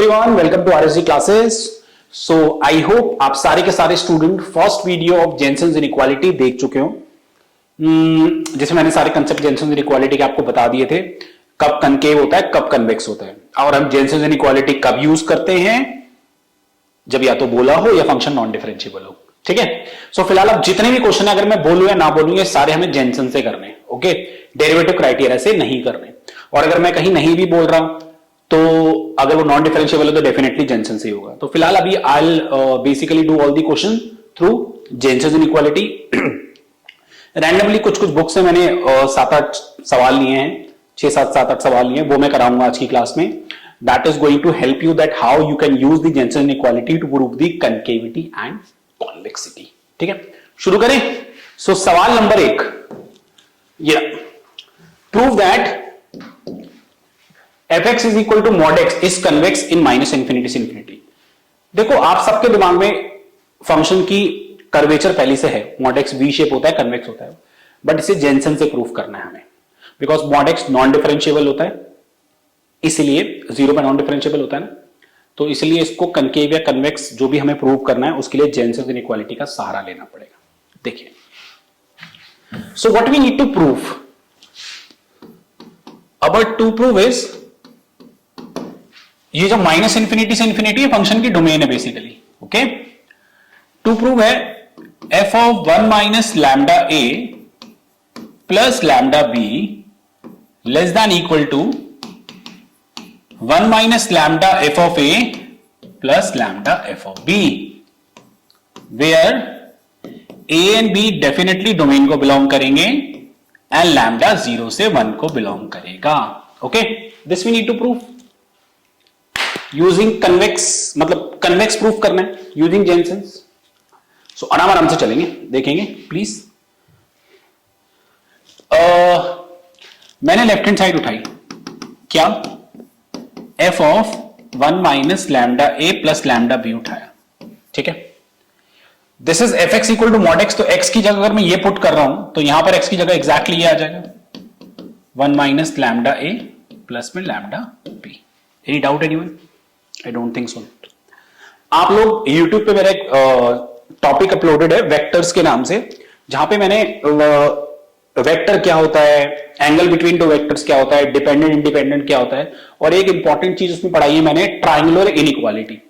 Everyone, welcome to RSG classes. So I hope आप सारे के सारे student first video of Jensen's inequality देख चुके हो, जिसमें मैंने सारे कंसेप्ट जेनसेन्स इनइक्वालिटी के आपको बता दिए थे। कब कनकेव होता है, कब कन्वेक्स होता है, और हम जेनसेन्स इनइक्वालिटी कब यूज करते हैं, जब या तो बोला हो या फंक्शन नॉन डिफरेंशिएबल हो। ठीक है। सो फिलहाल अब जितने भी क्वेश्चन अगर मैं बोलूं या ना बोलूं, ये सारे हमें जेनसेन से करने। ओके, डेरिवेटिव क्राइटेरिया से नहीं करने। और अगर मैं कहीं नहीं भी बोल रहा हूं तो अगर वो नॉन डिफरेंशिएबल है तो डेफिनेटली जेनसेन से ही होगा। तो फिलहाल अभी I will basically do all the question through Jensen inequality. Randomly कुछ बुक से मैंने 7-8 सवाल लिए हैं, 6-7 सवाल लिए हैं, वो मैं कराऊंगा आज की क्लास में। That is going to help you that how you can use the Jensen inequality to prove the concavity and convexity. ठीक है, शुरू करें। सो सवाल नंबर 1, ये prove that fx is equal to mod x is convex in minus infinity से infinity. देखो, आप सबके दिमाग में फंक्शन की कर्वेचर पहले से है, मॉड x वी शेप होता है, कन्वेक्स होता है, बट इसे जेनसेन से प्रूव करना है हमें, because mod x non differentiable होता है, इसलिए जीरो पे नॉन डिफरेंशिएबल होता है ना, तो इसलिए इसको कनकेव या कन्वेक्स जो भी हमें प्रूव करना है उसके लिए जेनसेन इनइक्वालिटी का सहारा लेना पड़ेगा। देखिए, so what we need to prove, about to prove is, ये जो माइनस इंफिनिटी से इंफिनिटी है फंक्शन की डोमेन है बेसिकली। ओके, टू प्रूव है f of 1 minus lambda a plus lambda b less than equal to 1 minus lambda f of a plus lambda f of b, where a and b definitely domain को belong करेंगे and lambda 0 से 1 को belong करेगा। Okay, this we need to prove using convex, मतलब convex proof करना है using जेनसेन्स। सो आराम आराम से चलेंगे, देखेंगे प्लीज। मैंने लेफ्ट हैंड साइड उठाई, क्या f of 1 minus lambda a plus lambda b उठाया। ठीक है, this is f x equal to mod x, तो एक्स की जगह अगर मैं ये पुट कर रहा हूं तो यहां पर एक्स की जगह एग्जैक्टली ये आ जाएगा 1 माइनस लैम्डा ए प्लस में lambda b. Any doubt anyone? I don't think so. आप लोग YouTube पे मेरा एक टॉपिक अपलोडेड है वेक्टर्स के नाम से, जहां पे मैंने वेक्टर क्या होता है, एंगल बिटवीन टू वेक्टर्स क्या होता है, डिपेंडेंट इंडिपेंडेंट क्या होता है, और एक इंपॉर्टेंट चीज उसमें पढ़ाई है मैंने, triangular inequality.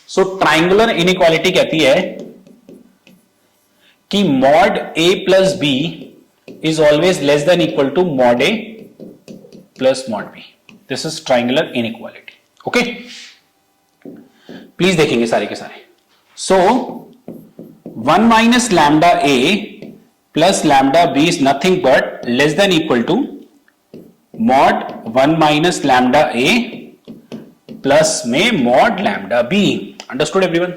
So triangular inequality कहती है कि mod a plus b is always less than equal to mod a plus mod b. This is triangular inequality. Okay, please देखेंगे सारे के सारे। So 1 minus lambda a plus lambda b is nothing but less than equal to mod 1 minus lambda a plus में mod lambda b. Understood everyone?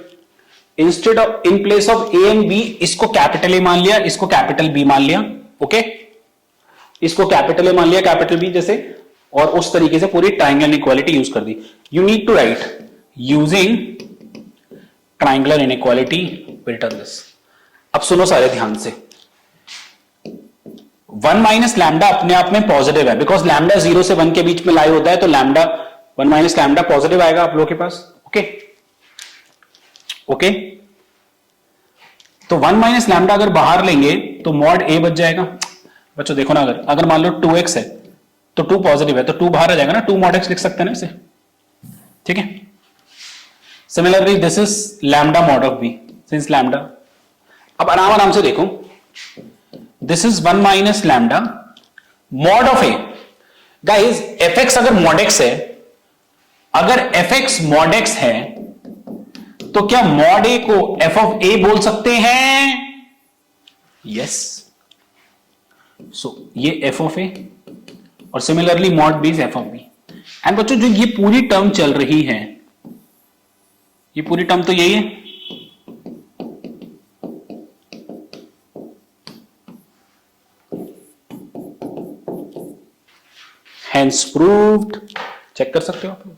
Instead of, in place of A and B, इसको capital A मान लिया, इसको capital B मान लिया। Okay, इसको capital A मान लिया, कैपिटल बी जैसे, और उस तरीके से पूरी ट्राइंगल इनइक्वालिटी यूज कर दी। You need to write using triangular inequality will turn this. अब सुनो सारे ध्यान से, 1 माइनस लैम्डा अपने आप में पॉजिटिव है, बिकॉज लैम्डा 0 से 1 के बीच में लाई होता है, तो लैम्डा 1 माइनस लैम्डा पॉजिटिव आएगा आप लोगों के पास। ओके ओके, तो 1 माइनस लैम्डा अगर बाहर लेंगे तो मॉड ए बच जाएगा। बच्चों देखो ना, अगर मान लो 2x है तो 2 पॉजिटिव है, तो 2 बाहर आ जाएगा ना, 2 मॉड x लिख सकते हैं ना इसे। ठीक है, similarly this is lambda mod of b since lambda. अब आराम आराम से देखो, this is 1 minus lambda mod of a. Guys, f x अगर मॉड एक्स है, अगर एफ एक्स मॉड एक्स है तो क्या मॉड ए को एफ ऑफ ए बोल सकते हैं? यस। सो ये एफ ऑफ ए और similarly mod b is f of b. And बच्चों, जो ये पूरी टर्म चल रही है, ये पूरी टर्म तो यही है, हेंस प्रूव्ड। चेक कर सकते हो आप लोग।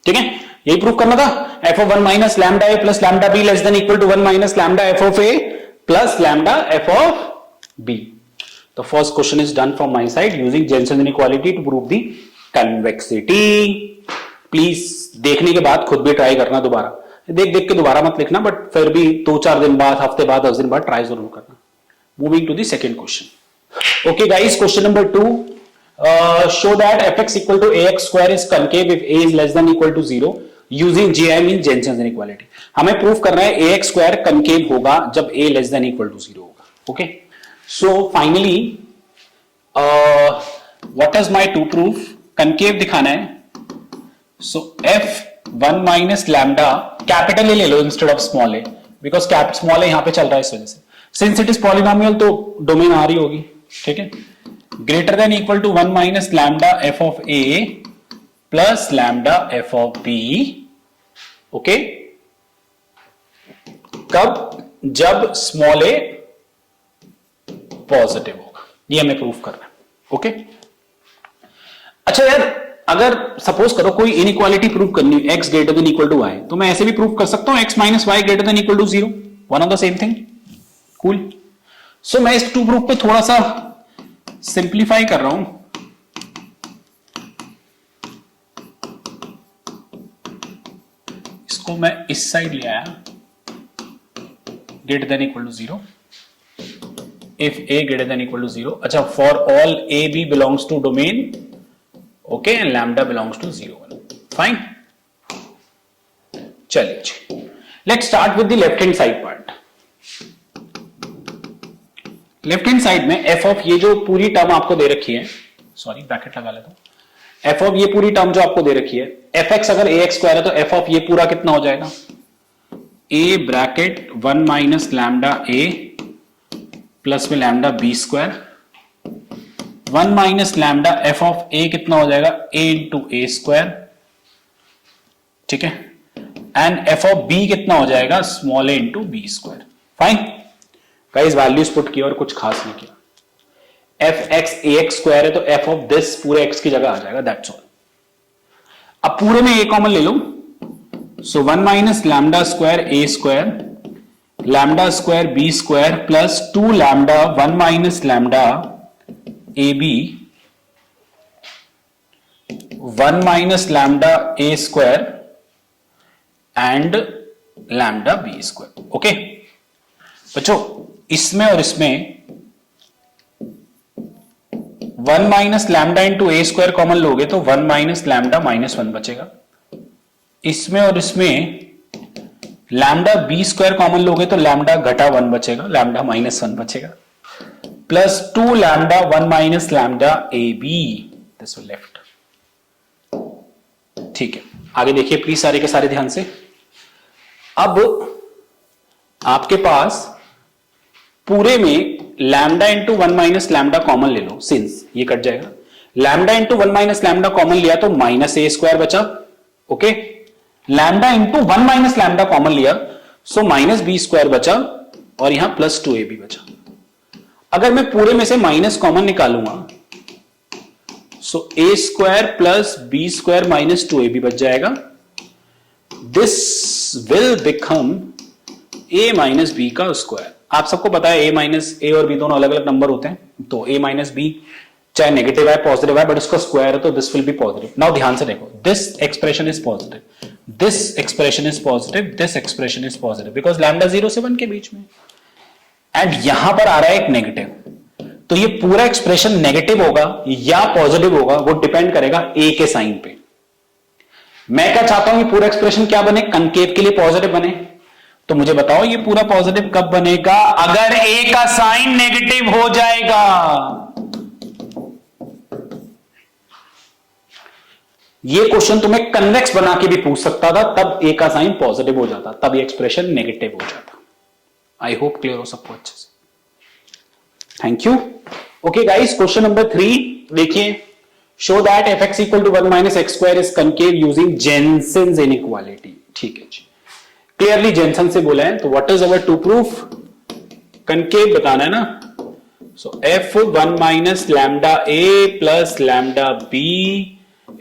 ठीक है, यही प्रूव करना था, f of 1 minus lambda a plus lambda b less than equal to 1 minus lambda f of a plus lambda f of b. The first question is done from my side using Jensen inequality to prove the convexity. Please देखने के बाद खुद भी try करना दोबारा, देख देख के दोबारा मत लिखना, बट फिर भी 2-4 दिन बाद, हफ्ते बाद, 10 दिन बाद ट्राई जरूर करना। Moving to the second question. Okay guys, question number 2, show that fx equal to ax square is concave if a is less than equal to 0 using GI means Jensen's inequality। हमें proof करना है ax square concave होगा जब a less than equal to 0 होगा। Okay, so finally what is my to proof? concave दिखाना है, so f1 minus lambda, capital a ले लो instead of small a, because small a यहां पे चल रहा है इस वजह से, सिंस इट इज पॉलिनोमियल तो डोमेन आ रही होगी, ठीक है, greater than equal to 1 minus lambda f of a plus lambda f of b. Okay, कब? जब स्मॉल ए पॉजिटिव होगा, ये हमें प्रूफ करना है। ओके, अच्छा यार, अगर सपोज करो कोई इनइक्वालिटी प्रूव करनी है x greater than equal to y, तो मैं ऐसे भी प्रूव कर सकता हूं x minus y greater than equal to 0, one of the same thing. Cool. So मैं इस टू प्रूफ पे थोड़ा सा सिंप्लीफाई कर रहा हूं, इसको मैं इस साइड ले आया, greater than equal to 0 if a greater than equal to 0। अच्छा, for all a b belongs to domain, okay, and lambda belongs to 0, 1, fine. चलिए जी, let's start with the left hand side part. Left hand side में f of ये जो पूरी term आपको दे रखी है, सॉरी ब्रैकेट लगा लेता हूं, एफ ऑफ ये पूरी टर्म जो आपको दे रखी है, एफ एक्स अगर ए एक्स स्क्वायर है तो एफ ऑफ ये पूरा कितना हो जाएगा, a bracket 1 minus lambda a plus में lambda b square, 1 minus lambda f of a कितना हो जाएगा, ए इंटू ए स्क्वायर, ठीक है, एंड एफ ऑफ बी कितना हो जाएगा, small a into b square. Fine guys, values put किया और कुछ खास नहीं किया। F x a x square है तो एफ ऑफ दिस पूरे एक्स की जगह आ जाएगा, दैट्स ऑल। अब पूरे में ए कॉमन ले लो, so 1 minus lambda square a square, lambda square b square plus 2 lambda 1 minus lambda a b 1 minus lambda a square and lambda b square. Okay बच्चों, इसमें और इसमें 1 minus lambda into a square common लोगे तो 1 minus lambda minus 1 बचेगा। इसमें और इसमें लैम्डा बी स्क्वायर कॉमन लोगे तो लैम्डा घटा 1 बचेगा, लैम्डा माइनस 1 बचेगा, plus 2 lambda 1 minus lambda a b, this will left. ठीक है, आगे देखिए प्लीज सारे के सारे ध्यान से। अब आपके पास पूरे में lambda into 1 minus lambda common ले लो, सिंस ये कट जाएगा, lambda into 1 minus lambda common लिया तो माइनस ए स्क्वायर बचा। Okay, lambda into 1 minus lambda common लिया सो माइनस बी स्क्वायर बचा और यहां प्लस 2 ए बी बचा। अगर मैं पूरे में से माइनस कॉमन निकालूंगा so a square plus b square minus 2 a b बच जाएगा। This will become a minus b का स्क्वायर। आप सबको पता है ए माइनस ए और बी दोनों अलग अलग नंबर होते हैं, तो ए माइनस बी चाहे नेगेटिव है पॉजिटिव है बट इसका स्क्वायर है तो this will be positive. Now ध्यान से देखो, this expression is positive, this expression is positive, this expression is positive because lambda 0 से 1 के बीच में, एंड यहां पर आ रहा है एक नेगेटिव। तो ये पूरा एक्सप्रेशन नेगेटिव होगा या पॉजिटिव होगा वो डिपेंड करेगा ए के साइन पे। मैं क्या चाहता हूं, ये पूरा एक्सप्रेशन क्या बने, कनकेव के लिए पॉजिटिव बने। तो मुझे बताओ ये पूरा पॉजिटिव कब बनेगा, अगर ए का साइन नेगेटिव हो जाएगा। ये क्वेश्चन तुम्हें कन्वेक्स बना के भी पूछ सकता था, तब ए का साइन पॉजिटिव हो जाता, तब ये एक्सप्रेशन नेगेटिव हो जाता। आई होप क्लियर हो सबको अच्छे से। Thank you. Okay guys, question number 3 देखिए, show that f x equal to 1 minus x square is concave using Jensen's inequality. ठीक है जी, क्लियरली जेनसन से बोला है, तो what is our to prove, concave बताना है ना। So f 1 minus lambda a plus lambda b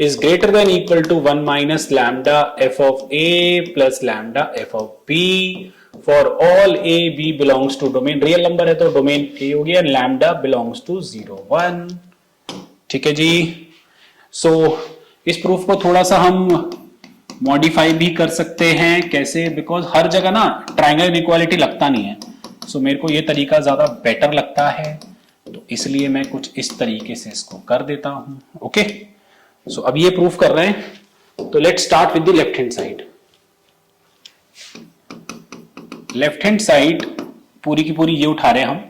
is greater than equal to 1 minus lambda f of a plus lambda f of b for all a b belongs to domain, real number है तो domain a हो गया, lambda belongs to 0 1। ठीक है जी, सो इस proof को थोड़ा सा हम मॉडिफाई भी कर सकते हैं। कैसे? बिकॉज हर जगह ना ट्रायंगल इनइक्वालिटी लगता नहीं है, सो मेरे को ये तरीका ज्यादा बेटर लगता है, तो इसलिए मैं कुछ इस तरीके से इसको कर देता हूं। ओके, सो अब ये प्रूफ कर रहे हैं, तो let's start with the left hand side. Left hand side पूरी की पूरी ये उठा रहे हैं हम।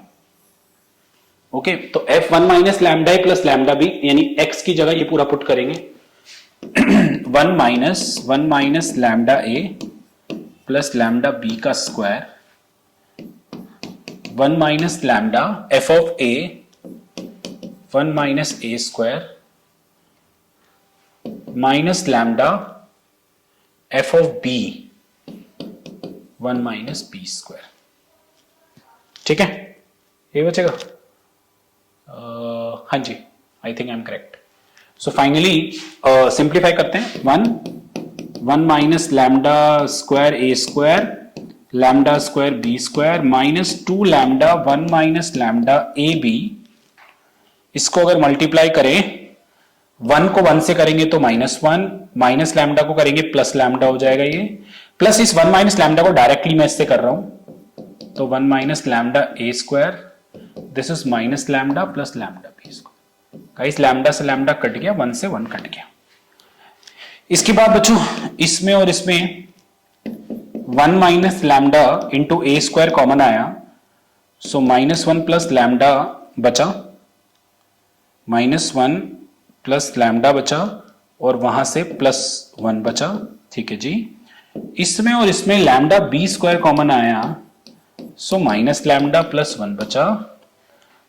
ओके, तो f1 minus lambda a plus lambda b, यानी x की जगह ये पूरा पुट करेंगे। 1 minus lambda a plus lambda b का square, 1 minus lambda f of a, 1 minus a square minus lambda f of b, 1 minus b square. ठीक है, ये बचेगा। हाँ जी, I think I am correct. So finally simplify करते हैं। 1 minus lambda square a square lambda square b square minus 2 lambda 1 minus lambda a b. इसको अगर मल्टीप्लाई करें, 1 को 1 से करेंगे तो -1, माइनस लैम्डा को करेंगे प्लस लैम्डा हो जाएगा ये, प्लस इस 1 माइनस लैम्डा को डायरेक्टली मैं इससे कर रहा हूं, तो 1 minus lambda a square, this is minus lambda plus lambda b square. Guys lambda से लैम्डा कट गया, 1 से 1 कट गया। इसके बाद बच्चों इसमें और इसमें 1 minus lambda into a square common आया, सो -1 प्लस लैम्डा बचा, -1 प्लस लैम्डा बचा और वहां से +1 बचा। ठीक है जी, इसमें और इसमें लैम्डा बी स्क्वायर कॉमन आया, सो माइनस लैम्डा प्लस 1 बचा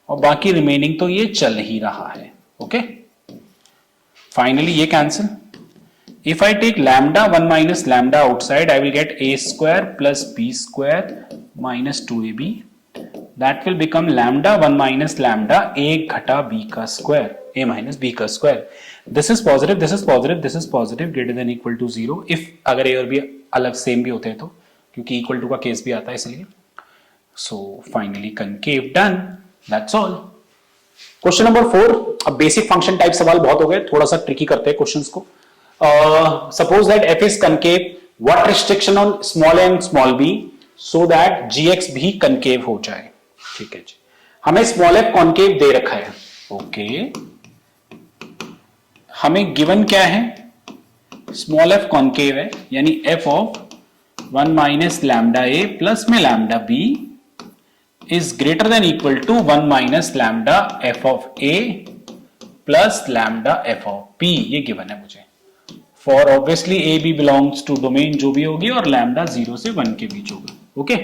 और बाकी रिमेनिंग तो ये चल ही रहा है। ओके, फाइनली ये cancel. If I take lambda 1 minus lambda outside, I will get a square plus b square minus 2ab, that will become lambda 1 minus lambda a घटा बी का स्क्वायर, ए माइनस बी का square. This is positive, this is positive, this is positive, greater than equal to 0 if अगर a और B अलग same भी होते हैं तो, क्योंकि इक्वल टू का केस भी आता है इसलिए। So finally concave done, that's all. Question number 4। अब बेसिक फंक्शन टाइप सवाल बहुत हो गए, थोड़ा सा ट्रिकी करते हैं क्वेश्चंस को। Suppose that f is concave, what restriction on small and small b so that gx भी कनकेव हो जाए। ठीक है जी, हमें स्मॉल f कॉनकेव दे रखा है। ओके, हमें गिवन क्या है? स्मॉल f कॉनकेव है, यानी f of 1 minus lambda a plus में lambda b is greater than equal to 1 minus lambda f of a plus lambda f of b, ये given है मुझे। For obviously a b belongs to domain जो भी होगी और lambda 0 से 1 के बीच होगा। ओके,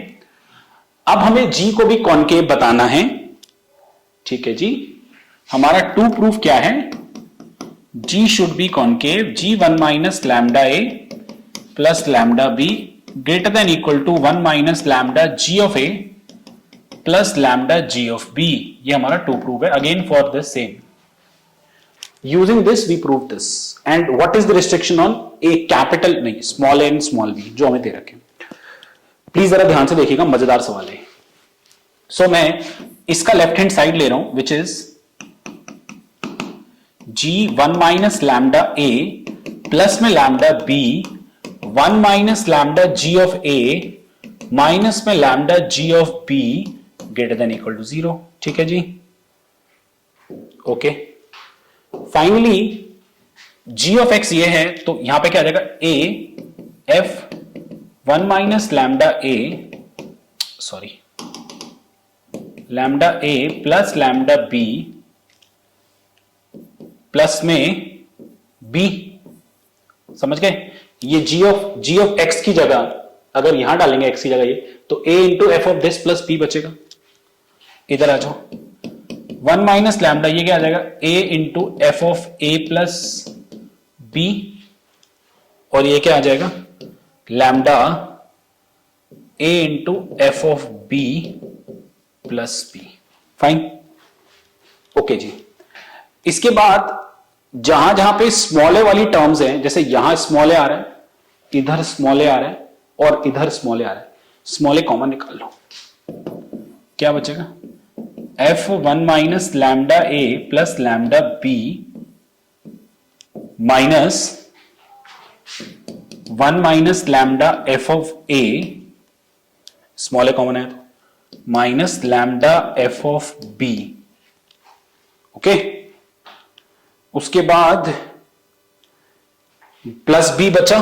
अब हमें g को भी कॉनकेव बताना है। ठीक है जी, हमारा टू प्रूफ क्या है? g should be concave, g 1 minus lambda a plus lambda b greater than equal to 1 minus lambda g of a plus lambda g of b. ये हमारा टू प्रूफ है। Again for the same, using this we prove this. And what is the restriction on a capital, नहीं small a and small b जो हमें दे रखे। Please जरा ध्यान से देखिएगा, मजेदार सवाल है। सो मैं इसका लेफ्ट हैंड साइड ले रहा हूं, which is g 1 minus lambda a plus में lambda b 1 minus lambda g of a minus में lambda g of b greater than equal to 0। ठीक है जी, okay. Finally g of x ये है, तो यहां पे क्या आ जाएगा? A f 1 minus lambda a, sorry lambda a plus lambda b plus में बी। समझ गए? ये जी ऑफ एक्स की जगह अगर यहां डालेंगे एक्स की जगह ये, तो a into f of this plus b बचेगा। इधर आ जाओ, 1 माइनस लैम्डा ये क्या आ जाएगा? a into f of a plus b, और ये क्या आ जाएगा? Lambda a into f of b plus b. Fine, okay जी। इसके बाद जहां जहां पे स्मॉल ए वाली टर्म्स हैं, जैसे यहां स्मॉल ए आ रहा है, इधर स्मॉल ए आ रहा है और इधर स्मॉल ए आ रहा है, स्मॉल ए कॉमन निकाल लो, क्या बचेगा? F 1 minus lambda a plus lambda b minus 1 minus lambda f of a, small a common है तो minus lambda f of b. Okay, उसके बाद प्लस बी बचा।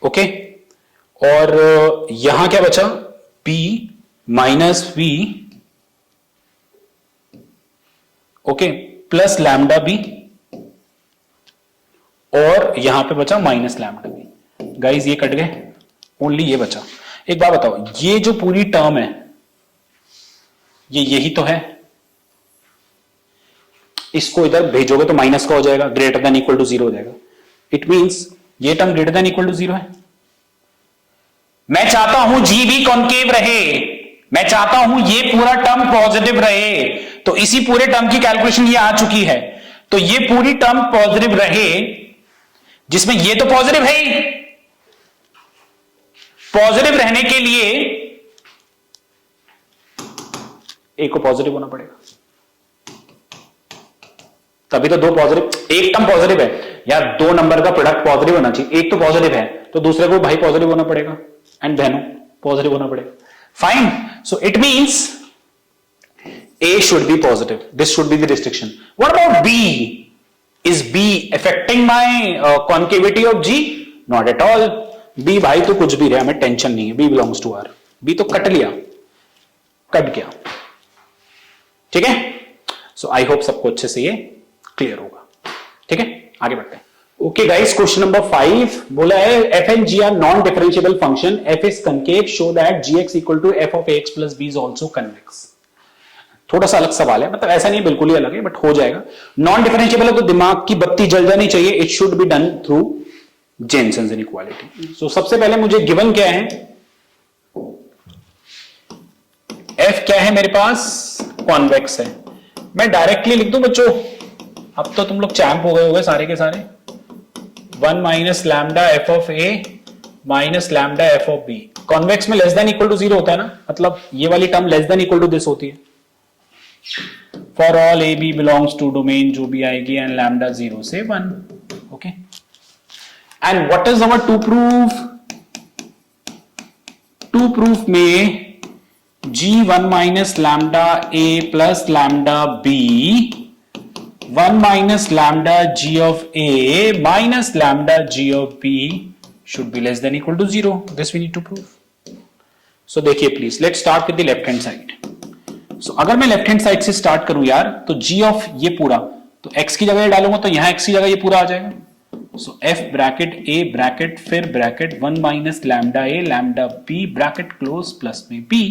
ओके, और यहां क्या बचा, b minus b, okay, plus lambda b, और यहां पे बचा माइनस लैम्डा बी। गाइस ये कट गए, ओनली ये बचा। एक बात बताओ, ये जो पूरी टर्म है ये यही तो है, इसको इधर भेजोगे तो माइनस का हो जाएगा, ग्रेटर देन इक्वल टू 0 हो जाएगा। इट मींस ये term greater than equal to 0 है। मैं चाहता हूं जी भी कॉन्केव रहे, मैं चाहता हूं ये पूरा टर्म पॉजिटिव रहे, तो इसी पूरे टर्म की कैलकुलेशन ये आ चुकी है। तो ये पूरी टर्म पॉजिटिव रहे, जिसमें ये तो पॉजिटिव है ही, पॉजिटिव रहने के लिए ए को पॉजिटिव होना पड़ेगा, तभी तो दो पॉजिटिव, एक टर्म पॉजिटिव है या दो नंबर का प्रोडक्ट पॉजिटिव होना चाहिए, एक तो पॉजिटिव है तो दूसरे को भाई पॉजिटिव होना पड़ेगा, एंड बहनों पॉजिटिव होना पड़ेगा। Fine, so it means A should be positive. This should be the restriction. What about B? Is B affecting my concavity of G? Not at all. B भाई तो कुछ भी रहे, हमें टेंशन नहीं है, B belongs to R. B तो cut लिया, कट गया, ठीक है। सो आई होप सबको अच्छे से ये क्लियर होगा, ठीक है। आगे बढ़ते हैं। ओके गाइस, क्वेश्चन नंबर 5 बोला है f and g are non differentiable function, f is concave, show that gx equal to f of ax plus b is also convex। थोड़ा सा अलग सवाल है, मतलब ऐसा नहीं बिल्कुल ही अलग है, बट हो जाएगा। नॉन डिफरेंशिएबल है तो दिमाग की बत्ती जल जानी चाहिए। It should be done through Jensen's inequality. So सबसे पहले मुझे गिवन क्या है, f क्या है मेरे पास, कॉन्वेक्स है। मैं डायरेक्टली लिख दूं बच्चों, अब तो तुम लोग चैंप हो गए होगे सारे के सारे। 1 minus lambda f of a minus lambda f of b. Convex में लेस देन इक्वल टू 0 होता है ना, मतलब ये वाली term less than equal to this होती है। For all a b belongs to domain जो भी आएगी एंड लैम्डा 0 से 1। Okay, and what is our to proof, to proof में g 1 minus lambda a plus lambda b 1 minus lambda g of a minus lambda g of b should be less than equal to 0. This we need to prove. So देखिए please, let's start with the left hand side. So अगर मैं left hand side से start करूं यार, तो g of ये पूरा, तो x की जगह डालूंगा तो यहां x की जगह ये पूरा आ जाएगा। So f bracket a bracket फिर ब्रैकेट 1 माइनस लैम्डा a लैम्डा b ब्रैकेट क्लोज प्लस में b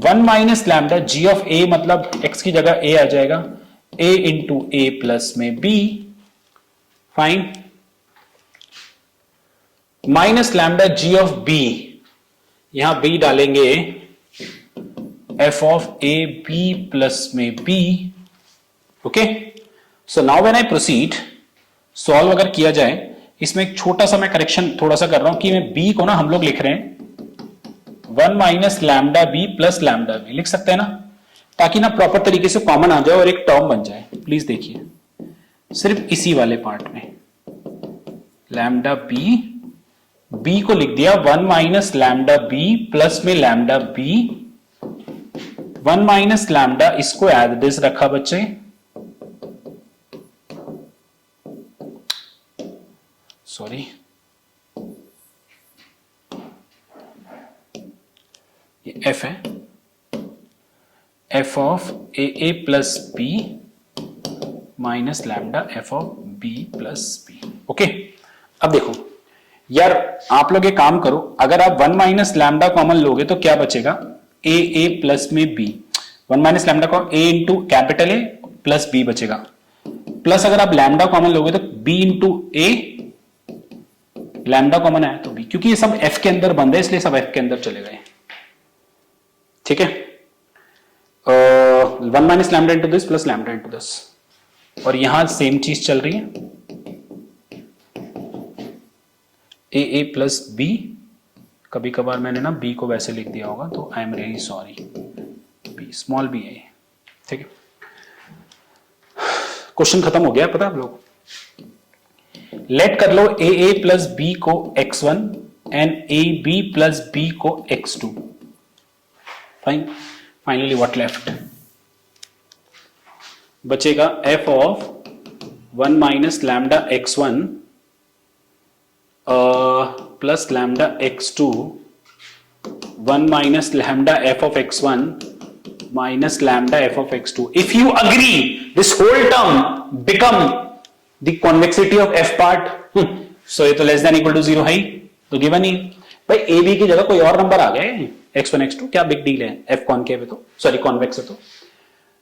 1 minus lambda g of a, मतलब x की जगह a आ जाएगा, a इंटू a प्लस में b। Fine, minus lambda g of b, यहां b डालेंगे f of a b plus में b। Okay, so now when I proceed, solve अगर किया जाए, इसमें एक छोटा सा मैं करेक्शन थोड़ा सा कर रहा हूं कि मैं b को ना हम लोग लिख रहे हैं 1 minus lambda b plus lambda b, लिख सकते हैं ना, ताकि ना प्रॉपर तरीके से कॉमन आ जाए और एक टर्म बन जाए। प्लीज देखिए सिर्फ इसी वाले पार्ट में लैम्डा b को लिख दिया 1 माइनस लैम्डा b प्लस में लैम्डा b 1 माइनस लैम्डा, इसको एज इट इज रखा बच्चे, सॉरी ये f है, f of a plus b minus lambda f of b plus b। Okay, अब देखो यार, आप लोग ये काम करो, अगर आप 1 माइनस लैम्डा कॉमन लोगे तो क्या बचेगा, a प्लस में b, 1 माइनस लैम्डा को a into capital a plus b बचेगा, प्लस अगर आप लैम्डा कॉमन लोगे तो b into a, lambda common आया तो b, क्योंकि ये सब f के अंदर बंद है इसलिए सब f के अंदर चले गए, ठीक है। 1 minus lambda into this plus lambda into this, और यहां सेम चीज चल रही है, a प्लस b, कभी कभार मैंने ना b को वैसे लिख दिया होगा तो I am really sorry, b small b है, ठीक है। क्वेश्चन खत्म हो गया, पता है आप लोग। लेट कर लो ए प्लस बी को x1 and a b plus b को x2. Fine. Finally what left? बचेगा f of 1 minus lambda x1 plus lambda x2 1 minus lambda f of x1 minus lambda f of x2. If you agree, this whole term become the convexity of f part. So ये तो less than equal to 0 है, तो given ही भाई a b की जगह कोई और number आ गए x1 x2, क्या बिग डील है? f कॉन्केव है तो, सॉरी कॉन्वेक्स है तो.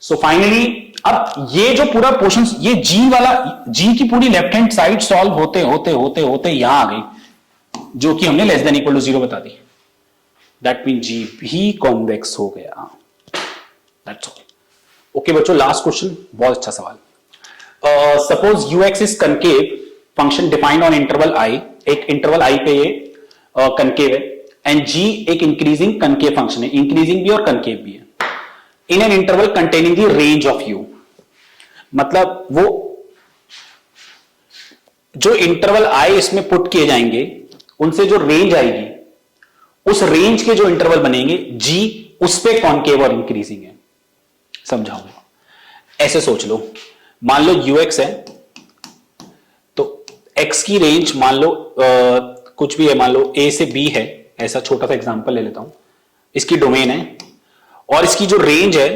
सो फाइनली अब ये जो पूरा पोर्शन, ये g वाला, g की पूरी लेफ्ट हैंड साइड सॉल्व होते होते होते होते यहां आ गई, जो कि हमने लेस देन इक्वल टू 0 बता दी. That means G भी कॉन्वेक्स हो गया. That's all. ओके बच्चों, लास्ट क्वेश्चन, बहुत अच्छा सवाल. Suppose ux is concave function defined on interval i, एक इंटरवल i पे ये कनकेव है, एंड g एक इंक्रीजिंग कनकेव फंक्शन है, इंक्रीजिंग भी और कनकेव भी है, in an interval containing the range of u. मतलब वो जो इंटरवल i इसमें पुट किए जाएंगे, उनसे जो रेंज आएगी, उस रेंज के जो इंटरवल बनेंगे g उस पे कॉन्केव और इंक्रीजिंग है. समझाऊंगा. ऐसे सोच लो, मान लो ux है, तो x की रेंज मान लो कुछ भी है, मान लो a से b है, ऐसा छोटा सा एग्जांपल ले लेता हूं. इसकी डोमेन है और इसकी जो रेंज है,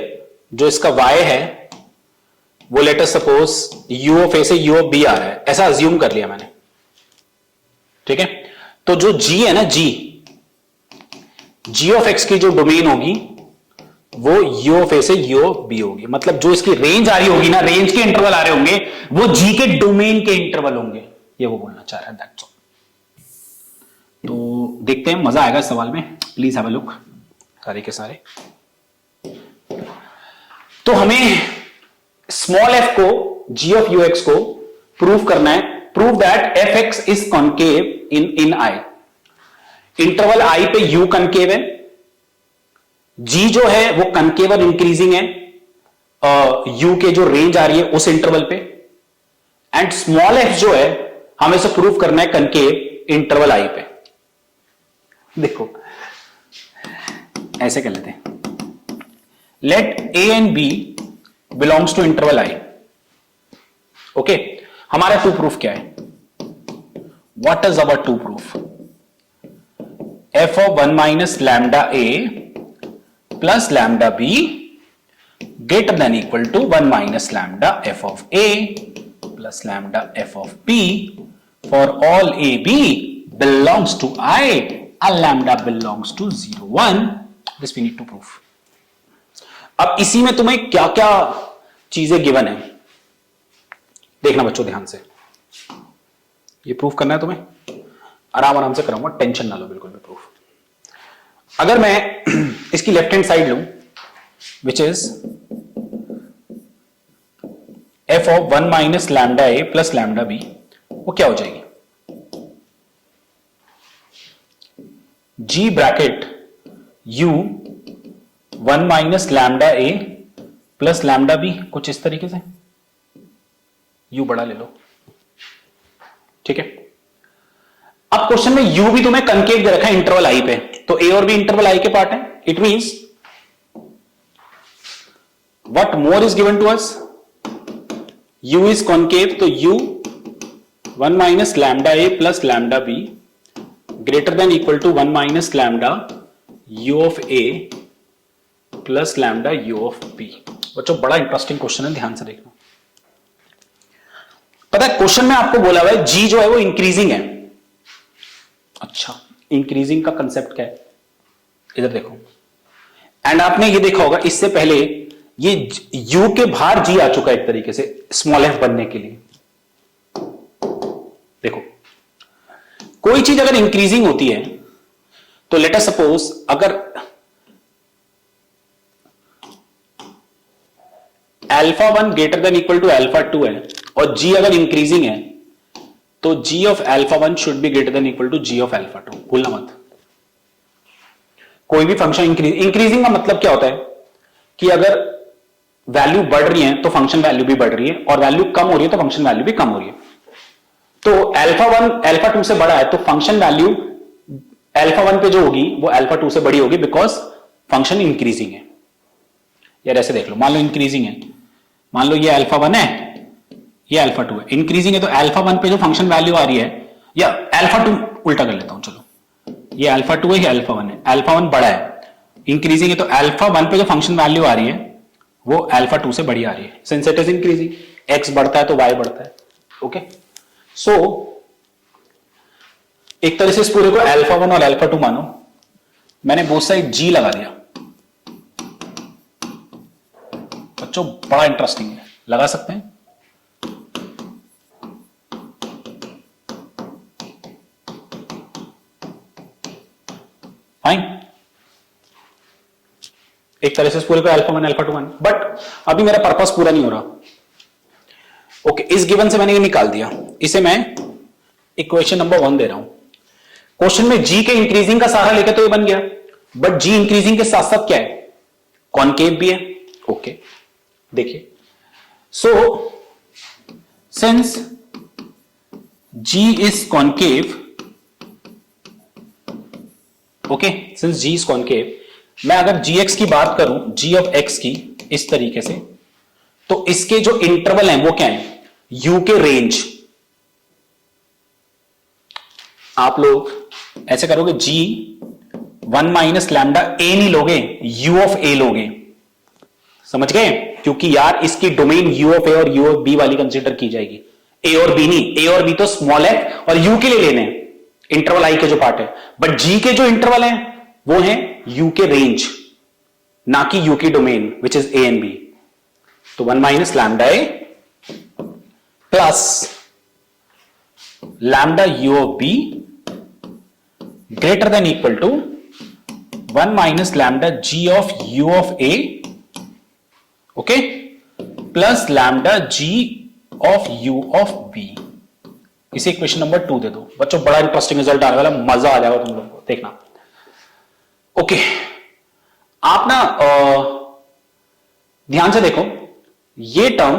जो इसका y है, वो late us suppose u of a से u ऑफ b आ रहा है, ऐसा अज्यूम कर लिया मैंने. ठीक है. तो जो g है ना, g ऑफ x की जो डोमेन होगी वो u ऑफ a से u ऑफ b होगी. मतलब जो इसकी रेंज आ रही होगी ना, रेंज के इंटरवल आ रहे होंगे, वो g के डोमेन के इंटरवल होंगे. ये वो बोलना चाह रहा है. That's all. तो देखते हैं, मजा आएगा इस सवाल में. प्लीज हैव अ लुक सारे के सारे. तो हमें स्मॉल f को, g ऑफ ux को प्रूव करना है. Prove that fx is concave in i. Interval i पे u कनकेव है, g जो है वो कनकेव और इंक्रीजिंग है u के जो रेंज आ रही है उस इंटरवल पे, एंड स्मॉल f जो है हमें से प्रूव करना है कनकेव इंटरवल i पे. देखो ऐसे कर लेते हैं. Let a and b belongs to interval i. Okay, हमारा टू प्रूफ क्या है? What is our to proof? f of 1 minus lambda a plus lambda b greater than equal to 1 minus lambda f of a plus lambda f of b for all a b belongs to I and lambda belongs to 0 1. This we need to prove. अब इसी में तुम्हें क्या क्या चीजें given है, देखना बच्चों ध्यान से. ये प्रूफ करना है तुम्हें, आराम आराम से कराऊंगा, टेंशन ना लो बिल्कुल भी. प्रूफ अगर मैं इसकी लेफ्ट हैंड साइड लूं, which is f of 1 minus lambda a plus lambda b, वो क्या हो जाएगी? g bracket u 1 minus lambda a plus lambda b, कुछ इस तरीके से. u बड़ा ले लो. ठीक है. अब क्वेश्चन में u भी तुम्हें कनकेव दे रखा है इंटरवल i पे, तो a और b इंटरवल i के पार्ट है. It means what more is given to us? u is concave, तो u 1 minus lambda a plus lambda b greater than equal to 1 minus lambda u of a plus lambda u of b. बच्चों बड़ा interesting question है, ध्यान से देखना. पता है question में आपको बोला हुआ है g जो है वो इंक्रीजिंग है. अच्छा, इंक्रीजिंग का कंसेप्ट क्या है? इधर देखो. एंड आपने ये देखा होगा इससे पहले ये u के बाहर g आ चुका है एक तरीके से स्मॉल f बनने के लिए. देखो, कोई चीज अगर इंक्रीजिंग होती है तो लेट अस सपोज अगर alpha 1 greater than equal to alpha 2 है और g अगर इंक्रीजिंग है, तो g of alpha 1 should be greater than equal to g of alpha 2. भूलना मत. कोई भी फंक्शन इंक्रीजिंग का मतलब क्या होता है कि अगर वैल्यू बढ़ रही है तो फंक्शन वैल्यू भी बढ़ रही है, और वैल्यू कम हो रही है तो फंक्शन वैल्यू भी कम हो रही है. तो अल्फा 1 अल्फा 2 से बड़ा है, तो फंक्शन वैल्यू अल्फा 1 पे जो होगी वो अल्फा 2 से बड़ी होगी, बिकॉज फंक्शन इंक्रीजिंग है। यार ऐसे देख लो, मान लो इंक्रीजिंग है, मान लो ये अल्फा 1 है, ये अल्फा 2 है, इंक्रीजिंग है, तो अल्फा 1 पे जो फंक्शन वैल्यू आ रही है, या अल्फा 2 उल्टा कर लेता हूं, चलो ये अल्फा 2 है, ये अल्फा 1 है, अल्फा 1 बड़ा है, इंक्रीजिंग है, तो अल्फा 1 पे जो फंक्शन वैल्यू आ रही है वो अल्फा 2 से बड़ी आ रही है, since it is increasing, x बढ़ता है तो वाई बढ़ता है। ओके, सो एक तरह से इस पूरे को अल्फा 1 और अल्फा 2 मानो, मैंने बोथ साइड जी लगा दिया। बच्चों बड़ा इंटरेस्टिंग है, लगा सकते हैं। फाइन, एक तरह से इस पूरे को अल्फा 1 अल्फा 2 मान, बट अभी मेरा पर्पस पूरा नहीं हो रहा। ओके, इस गिवन से मैंने ये निकाल दिया, इसे मैं इक्वेशन नंबर 1 दे रहा हूं। क्वेश्चन में जी के इंक्रीजिंग का सहारा लेके तो ये बन गया, बट जी इंक्रीजिंग के साथ साथ क्या है, कॉनकेव भी है। ओके, देखिए, so since g is concave, okay, since g is concave, मैं अगर gx की बात करूं, g ऑफ x की इस तरीके से, तो इसके जो इंटरवल हैं वो क्या है, u के रेंज। आप लोग ऐसे करोगे, g 1 माइनस लैम्डा a नहीं लोगे, u ऑफ a लोगे, समझ गए, क्योंकि यार इसकी डोमेन u ऑफ a और u ऑफ b वाली कंसीडर की जाएगी, a और b नहीं, a और b तो स्मॉल f और u के लिए लेने हैं, इंटरवल i के जो पार्ट है, बट g के जो इंटरवल है वो है u के रेंज, ना कि u की domain which is a and b। तो 1 minus lambda a plus lambda u of b greater than equal to 1 minus lambda g of u of a, okay, plus lambda g of u of b। इसे equation number 2 दे दो। बच्चों बड़ा interesting result आने वाला, मजा आ जाएगा तुम लोग को, देखना। ओके, आप ना ध्यान से देखो, ये टर्म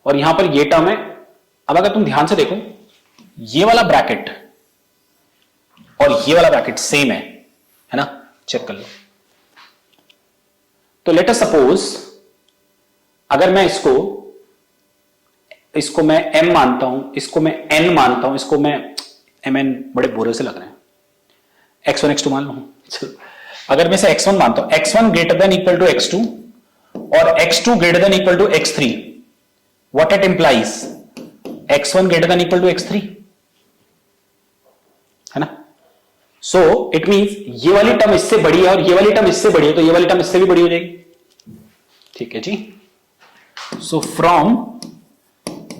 और यहां पर ये टर्म है। अब अगर तुम ध्यान से देखो, ये वाला ब्रैकेट और ये वाला ब्रैकेट सेम है ना, चेक कर लो। तो लेट अस सपोज, अगर मैं इसको मैं m मानता हूं, इसको मैं n मानता हूं, इसको मैं mn, बड़े बुरे से लग रहे हैं, x1 x2 मान लो। चलो, अगर मैं इसे x1 मानता हूं, x1 greater than equal to x2 और x2 greater than equal to x3, what it implies, x1 greater than equal to x3, है ना। सो इट मींस ये वाली टर्म इससे बड़ी है और ये वाली टर्म इससे बड़ी है, तो ये वाली टर्म इससे भी बड़ी हो जाएगी। ठीक है जी। So from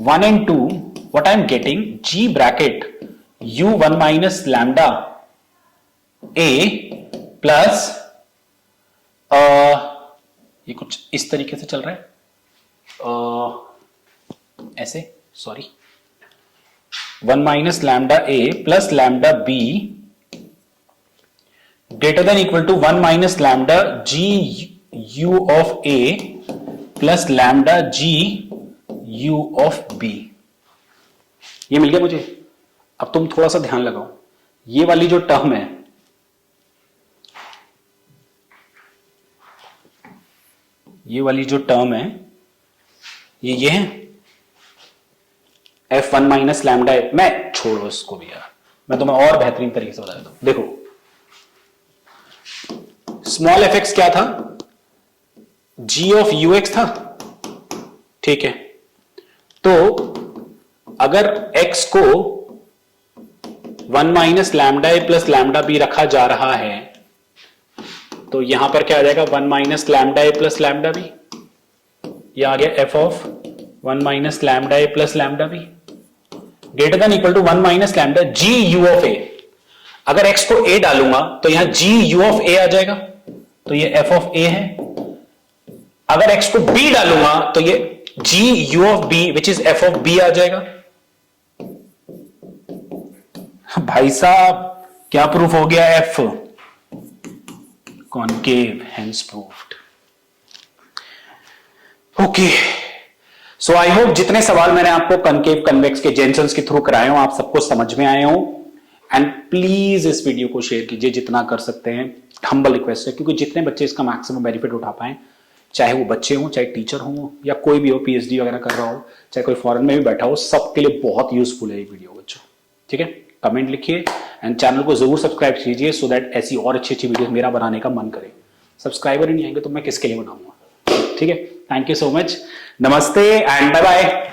1 and 2 what I am getting, g bracket u1 minus lambda a plus ये कुछ इस तरीके से चल रहा है, ऐसे, sorry, 1 minus lambda a plus lambda b greater than equal to 1 minus lambda g u of a plus lambda g u of b। ये मिल गया मुझे। अब तुम थोड़ा सा ध्यान लगाओ, ये वाली जो टर्म है, ये वाली जो टर्म है, ये है f1 माइनस लैम्डा। मैं छोड़ो इसको भी यार, मैं तुम्हें और बेहतरीन तरीके से बता देता हूं। देखो, स्मॉल एफ एक्स क्या था, g ऑफ ux था, ठीक है। तो अगर x को 1 minus lambda a plus lambda B रखा जा रहा है, तो यहां पर क्या आ जाएगा, 1 minus lambda a plus lambda b, यह आ गया f of 1 minus lambda a plus lambda b greater than equal to 1 minus lambda g u of a. अगर x को a डालूंगा तो यहां g u ऑफ a आ जाएगा, तो ये f ऑफ a है। अगर x को b डालूंगा तो ये g u of b which is f of b आ जाएगा। भाई साहब क्या प्रूफ हो गया, f concave, hence proofed. Okay, so I hope जितने सवाल मैंने आपको कनकेव कन्वेक्स के जेनसन्स के थ्रू कराए हो आप सबको समझ में आए हो। एंड प्लीज इस वीडियो को शेयर कीजिए जितना कर सकते हैं, हम्बल रिक्वेस्ट है, क्योंकि जितने बच्चे इसका मैक्सिमम बेनिफिट उठा पाए, चाहे वो बच्चे हों, चाहे टीचर हों, या कोई भी हो पीएचडी वगैरह कर रहा हो, चाहे कोई फॉरेन में भी बैठा हो, सबके लिए बहुत यूजफुल है ये वीडियो बच्चों। ठीक है, कमेंट लिखिए एंड चैनल को जरूर सब्सक्राइब कीजिए सो दैट ऐसी और अच्छी अच्छी वीडियो मेरा बनाने का मन करे। सब्सक्राइबर ही नहीं आएंगे तो मैं किसके लिए बनाऊंगा। ठीक है, थैंक यू सो मच, नमस्ते एंड बाय बाय।